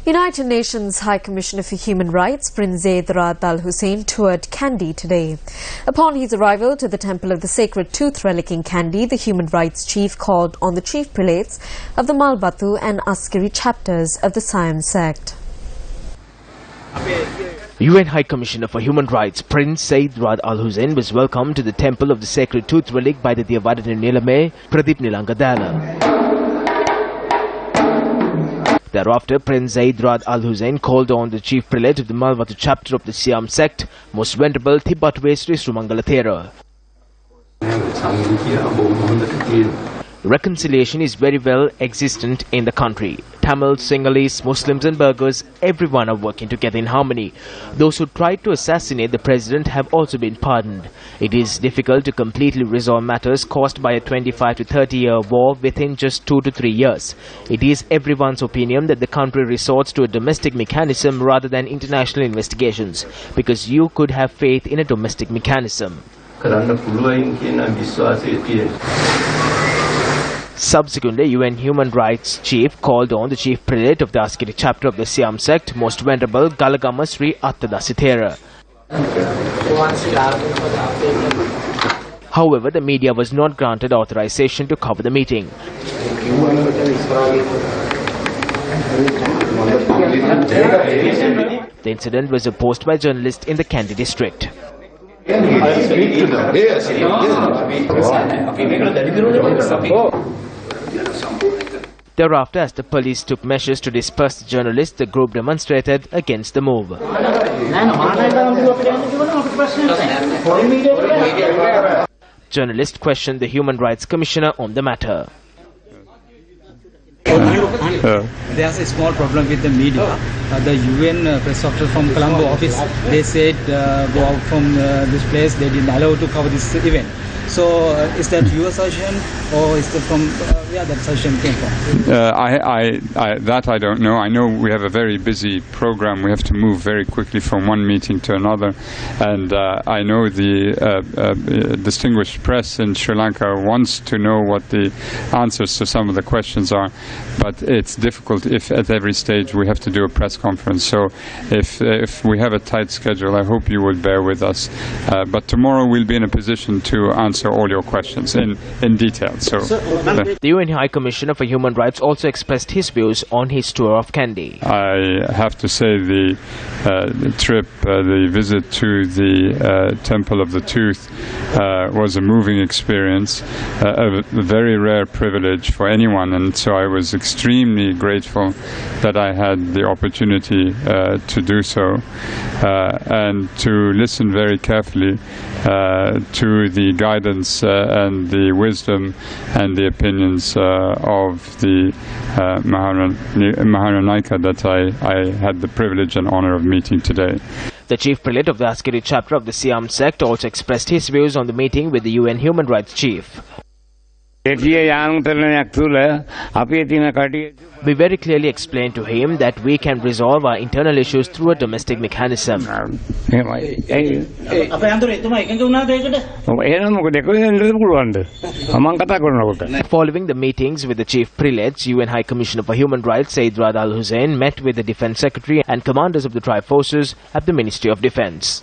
United Nations High Commissioner for Human Rights Prince Zeid Ra'ad Al Hussein toured Kandy today. Upon his arrival to the Temple of the Sacred Tooth Relic in Kandy, the human rights chief called on the chief prelates of the Malbatu and Askari chapters of the Siam sect. UN High Commissioner for Human Rights Prince Zeid Ra'ad Al Hussein was welcomed to the Temple of the Sacred Tooth Relic by the Diavadana Nilame Pradeep Nilangadala. Thereafter, Prince Zeid Ra'ad Al Hussein called on the chief prelate of the Malbatu chapter of the Siam sect, Most Venerable Thibatwe Sri Sumangala Thera. Reconciliation is very well existent in the country. Tamils, Sinhalese, Muslims and Burghers, everyone are working together in harmony. Those who tried to assassinate the president have also been pardoned. It is difficult to completely resolve matters caused by a 25 to 30-year war within just 2 to 3 years. It is everyone's opinion that the country resorts to a domestic mechanism rather than international investigations, because you could have faith in a domestic mechanism. Subsequently, UN Human Rights Chief called on the Chief Prelate of the Askari chapter of the Siam sect, Most Venerable Galagama Sri Attadasithera. However, the media was not granted authorization to cover the meeting. The incident was opposed by journalists in the Kandy district. Thereafter, as the police took measures to disperse the journalists, the group demonstrated against the move. Journalists questioned the Human Rights Commissioner on the matter. There's a small problem with the media. The UN press officer from Colombo office, they said go out from this place. They didn't allow to cover this event. So is that your suggestion, or is that from where that suggestion came from? That I don't know. I know we have a very busy program. We have to move very quickly from one meeting to another, and I know the distinguished press in Sri Lanka wants to know what the answers to some of the questions are, but it's difficult if at every stage we have to do a press conference. So if we have a tight schedule, I hope you will bear with us. But tomorrow we'll be in a position to answer all your questions in detail. The UN High Commissioner for Human Rights also expressed his views on his tour of Kandy. I have to say the trip, the visit to the Temple of the Tooth was a moving experience, a very rare privilege for anyone, and so I was extremely grateful that I had the opportunity to do so and to listen very carefully to the guidance and the wisdom and the opinions of the Maharanaika that I had the privilege and honor of meeting today. The chief prelate of the Askari chapter of the Siam sect also expressed his views on the meeting with the UN Human Rights Chief. We very clearly explained to him that we can resolve our internal issues through a domestic mechanism. Following the meetings with the chief prelates, UN High Commissioner for Human Rights Zeid Ra'ad Al Hussein met with the Defence Secretary and commanders of the tribe forces at the Ministry of Defence.